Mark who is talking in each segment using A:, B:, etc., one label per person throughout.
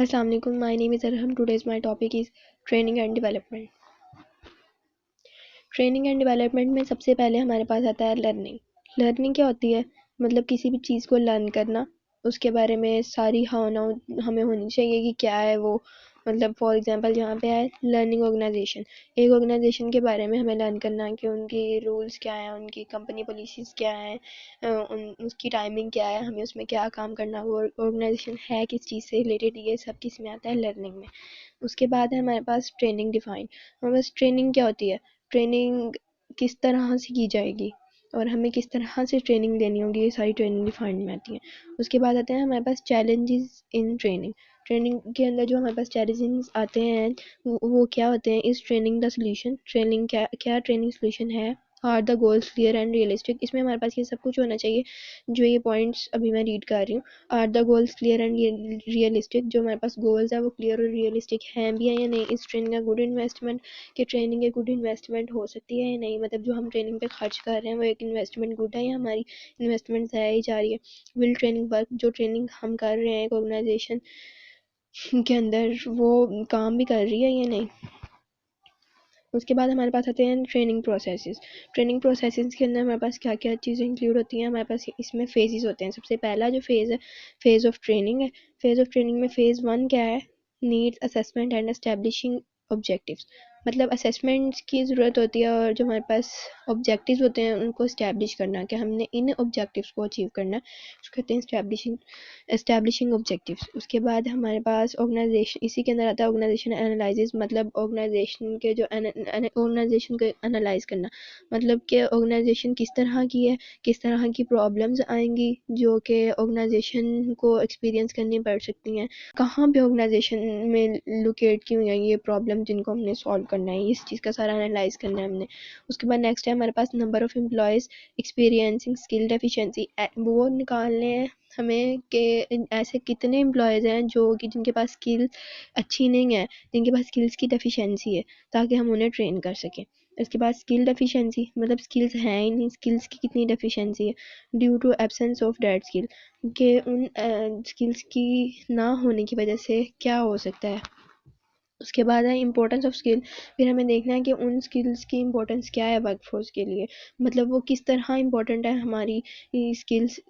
A: Assalamu alaikum. My name is Arham. Today's my topic is training and development. Training and development में सबसे पहले हमारे पास आता है लर्निंग क्या होती है? मतलब किसी भी चीज़ को लर्न करना, उसके बारे में सारी हमें होनी चाहिए कि क्या है वो। मतलब फॉर एग्जांपल यहाँ पे है लर्निंग ऑर्गेनाइजेशन। एक ऑर्गेनाइजेशन के बारे में हमें लर्न करना है कि उनकी रूल्स क्या हैं, उनकी कंपनी पॉलिसीज़ क्या हैं, उसकी टाइमिंग क्या है, हमें उसमें क्या काम करना, वो ऑर्गेनाइजेशन है किस चीज़ से रिलेटेड, ये सब किस में आता है? लर्निंग में। उसके बाद है हमारे पास ट्रेनिंग डिफाइन। हमारे पास ट्रेनिंग क्या होती है? ट्रेनिंग किस तरह से की जाएगी और हमें किस तरह से ट्रेनिंग देनी होगी, ये सारी ट्रेनिंग डिफाइंड में आती हैं। उसके बाद आते हैं हमारे पास चैलेंजेस इन ट्रेनिंग। ट्रेनिंग के अंदर जो हमारे पास चैलेंजेस आते हैं वो क्या होते हैं? इस ट्रेनिंग द सोल्यूशन, ट्रेनिंग क्या ट्रेनिंग सोल्यूशन है? Are the goals clear and realistic. इसमें हमारे पास ये सब कुछ होना चाहिए जो ये पॉइंट्स अभी मैं रीड कर रही हूँ। Are the goals clear and realistic, जो हमारे पास गोल्स है वो क्लियर और रियलिस्टिक हैं भी है या नहीं? इस ट्रेनिंग का गुड इन्वेस्टमेंट, कि ट्रेनिंग एक गुड इन्वेस्टमेंट हो सकती है या नहीं? मतलब जो हम ट्रेनिंग पे खर्च कर रहे हैं वो एक इन्वेस्टमेंट गुड है या हमारी इन्वेस्टमेंट ज़ाया ही जा रही है? विल ट्रेनिंग वर्क, जो ट्रेनिंग हम कर रहे हैं एक ऑर्गेनाइजेशन के अंदर वो काम भी कर रही है या नहीं? उसके बाद हमारे पास आते हैं ट्रेनिंग प्रोसेसेस। ट्रेनिंग प्रोसेसेस के अंदर हमारे पास क्या क्या चीज़ें इंक्लूड होती हैं? हमारे पास इसमें फेजेस होते हैं। सबसे पहला जो फेज़ है, फेज़ ऑफ ट्रेनिंग है। फेज़ ऑफ ट्रेनिंग में फ़ेज़ 1 क्या है? Needs assessment and establishing objectives. मतलब असेसमेंट्स की ज़रूरत होती है और जो हमारे पास ऑब्जेक्टिव्स होते हैं उनको इस्टेब्लिश करना, कि हमने इन ऑब्जेक्टिव्स को अचीव करना है, उसको कहते हैं एस्टैब्लिशिंग ऑब्जेक्टिव्स। उसके बाद हमारे पास ऑर्गेनाइजेशन, इसी के अंदर आता है ऑर्गेनाइजेशन एनालिसिस। मतलब ऑर्गेनाइजेशन के जो ऑर्गेनाइजेशन को एनालाइज करना, मतलब कि ऑर्गेनाइजेशन किस तरह की है, किस तरह की प्रॉब्लम्स आएंगी जो कि ऑर्गेनाइजेशन को एक्सपीरियंस करनी पड़ सकती हैं, कहाँ पे ऑर्गेनाइजेशन में लोकेट की हुई हैं ये प्रॉब्लम जिनको हमने सॉल्व करना है, इस चीज़ का सारा एनालाइज करना है हमने। उसके बाद नेक्स्ट है हमारे पास number of employees experiencing skill deficiency. वो निकालने हैं हमें कि ऐसे कितने एम्प्लॉयज़ हैं जो कि जिनके पास स्किल अच्छी नहीं है, जिनके पास स्किल्स की डेफिशिएंसी है, ताकि हम उन्हें ट्रेन कर सकें। इसके बाद स्किल डेफिशिएंसी, मतलब स्किल्स हैं ही नहीं, स्किल्स की कितनी डेफिशिएंसी है? Due to absence of that skill, कि उन स्किल्स की ना होने की वजह से क्या हो सकता है। उसके बाद है इंपॉर्टेंस ऑफ स्किल। फिर हमें देखना है कि उन स्किल्स की इंपॉर्टेंस क्या है वर्कफोर्स के लिए, मतलब वो किस तरह इंपॉर्टेंट है हमारी स्किल्स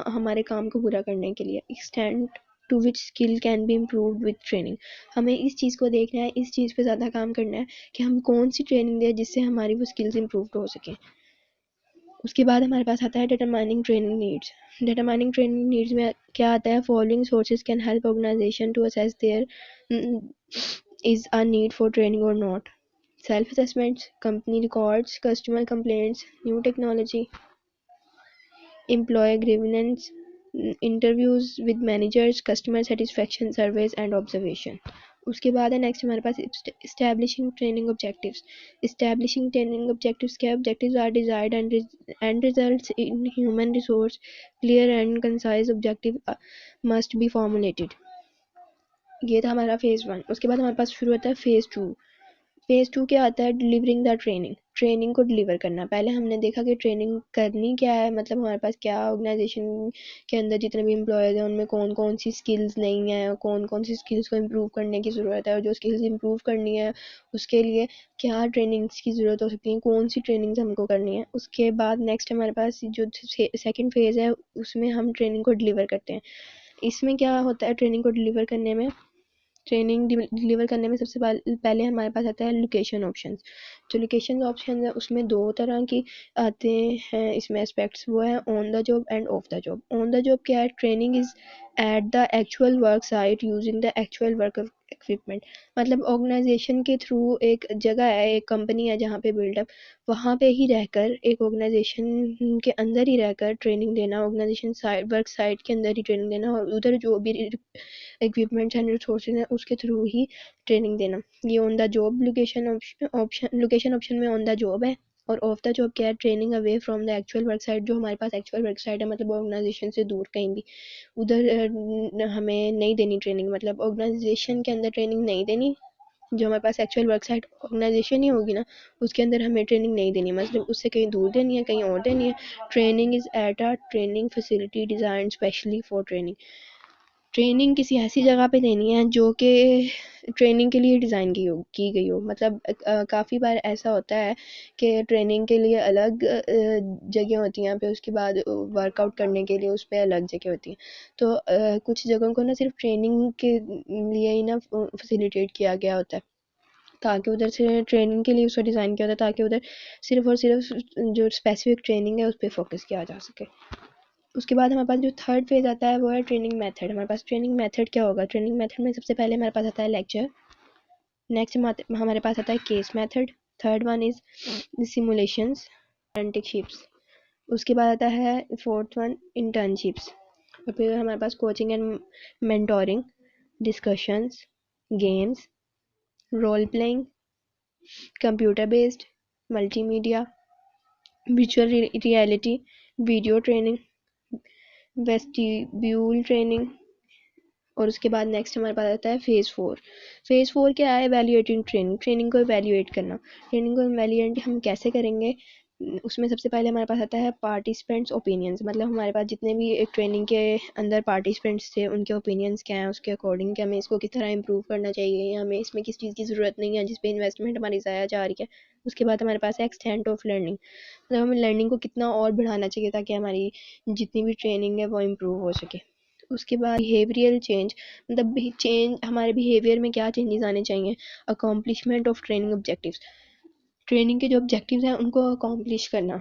A: हमारे काम को पूरा करने के लिए। Extend to which skill can be improved with training. हमें इस चीज़ को देखना है, इस चीज़ पे ज़्यादा काम करना है कि हम कौन सी ट्रेनिंग दें जिससे हमारी वो स्किल्स इम्प्रूव हो सकें। उसके बाद हमारे पास आता है determining training needs. Determining training needs में क्या आता है? Following sources can help organisation to assess their is a need for training or not. Self-assessments, company records, customer complaints, new technology, employee grievance, interviews with managers, customer satisfaction surveys and observation. उसके बाद है next हमारे पास establishing training objectives. Establishing training objectives क्या? Objectives are desired and results in human resource. Clear and concise objective must be formulated. ये था हमारा phase 1। उसके बाद हमारे पास शुरू होता है फेज़ 2। फेज़ 2 क्या आता है? Delivering the training. ट्रेनिंग को डिलीवर करना। पहले हमने देखा कि ट्रेनिंग करनी क्या है, मतलब हमारे पास क्या ऑर्गेनाइजेशन के अंदर जितने भी एम्प्लॉयज़ हैं उनमें कौन कौन सी स्किल्स नहीं है, कौन कौन सी स्किल्स को इम्प्रूव करने की ज़रूरत है, और जो स्किल्स इम्प्रूव करनी है उसके लिए क्या ट्रेनिंग्स की ज़रूरत हो सकती है, कौन सी ट्रेनिंग्स हमको करनी है। उसके बाद नेक्स्ट हमारे पास जो सेकेंड फेज़ है उसमें हम ट्रेनिंग को डिलीवर करते हैं। इसमें क्या होता है? ट्रेनिंग को डिलीवर करने में, सबसे पहले हमारे पास आता है लोकेशन ऑप्शंस। जो लोकेशन ऑप्शन है उसमें दो तरह की आते हैं इसमें एस्पेक्ट्स, वो है on the job end of the job. On the job क्या है? Training is at the actual work site using the actual work equipment. मतलब ऑर्गेनाइजेशन के थ्रू एक जगह है, एक कंपनी है जहाँ पे बिल्डअप, वहाँ पे ही रहकर एक ऑर्गेनाइजेशन के अंदर ही रहकर ट्रेनिंग देना, ऑर्गेनाइजेशन साइट वर्क साइट के अंदर ही ट्रेनिंग देना, और उधर जो भी इक्विपमेंट्स एंड रिसोर्सेज हैं उसके थ्रू ही ट्रेनिंग देना। ये on the job location option में ऑन द जॉब है, और ऑफ द जॉब क्या है? Training away from the actual work site. जो हमारे पास एक्चुअल वर्क साइट है, मतलब ऑर्गेनाइजेशन से दूर कहीं भी, उधर हमें नहीं देनी ट्रेनिंग, मतलब ऑर्गेनाइजेशन के अंदर ट्रेनिंग नहीं देनी। जो हमारे पास एक्चुअल वर्क साइट ऑर्गेनाइजेशन ही होगी ना, उसके अंदर हमें ट्रेनिंग नहीं देनी, मतलब उससे कहीं दूर देनी है, कहीं और देनी है। Training is at a training facility design specially for training. Training کسی ایسی جگہ پہ دینی ہے جو کہ ٹریننگ کے لیے ڈیزائن کی گئی ہو. مطلب کافی بار ایسا ہوتا ہے کہ ٹریننگ کے لیے الگ جگہ ہوتی ہیں، پھر اس کے بعد ورک آؤٹ کرنے کے لیے اس پہ الگ جگہ ہوتی ہیں. تو کچھ جگہوں کو نا صرف ٹریننگ کے لیے ہی نا فیسیلیٹیٹ کیا گیا ہوتا ہے، تاکہ ادھر سے ٹریننگ کے لیے اس کو ڈیزائن کیا ہوتا ہے تاکہ ادھر صرف اور صرف جو اسپیسیفک ٹریننگ ہے اس پہ فوکس کیا جا سکے. اس کے بعد ہمارے پاس جو تھرڈ فیز آتا ہے وہ ہے ٹریننگ میتھڈ. ہمارے پاس ٹریننگ میتھڈ کیا ہوگا؟ ٹریننگ میتھڈ میں سب سے پہلے ہمارے پاس آتا ہے لیکچر، نیکسٹ ہمارے پاس آتا ہے case method, third one is simulations, apprenticeships. اس کے بعد آتا ہے فورتھ ون انٹرنشپس، اور پھر ہمارے پاس coaching and mentoring, discussions, games, role playing, computer based, multimedia, visual reality, video training, vestibule training. اور اس کے بعد نیکسٹ ہمارے پاس آتا ہے فیز 4. فیز 4 کیا ہے؟ ایویلیویٹنگ ٹریننگ، ٹریننگ کو ایویلیویٹ کرنا. ٹریننگ کو ایویلیویٹ ہم کیسے کریں گے؟ اس میں سب سے پہلے ہمارے پاس آتا ہے پارٹیسپینٹس اوپینینز. مطلب ہمارے پاس جتنے بھی ایک ٹریننگ کے اندر پارٹیسپینٹس تھے ان کے اوپینینز کیا ہیں، اس کے اکارڈنگ کہ ہمیں اس کو کس طرح امپروو کرنا چاہیے، یا ہمیں اس میں کس چیز کی ضرورت نہیں ہے جس پہ انویسٹمنٹ ہماری ضائع جا رہی ہے. اس کے بعد ہمارے پاس ہے ایکسٹینٹ آف لرننگ، مطلب ہمیں لرننگ کو کتنا اور بڑھانا چاہیے تاکہ ہماری جتنی بھی ٹریننگ ہے وہ امپروو ہو سکے. اس کے بعد بیہیویئرل چینج، مطلب چینج ہمارے بیہیویئر میں کیا چینجز آنے چاہیے. Accomplishment of training objectives, training کے جو آبجیکٹیوز ہیں ان کو اکمپلش کرنا.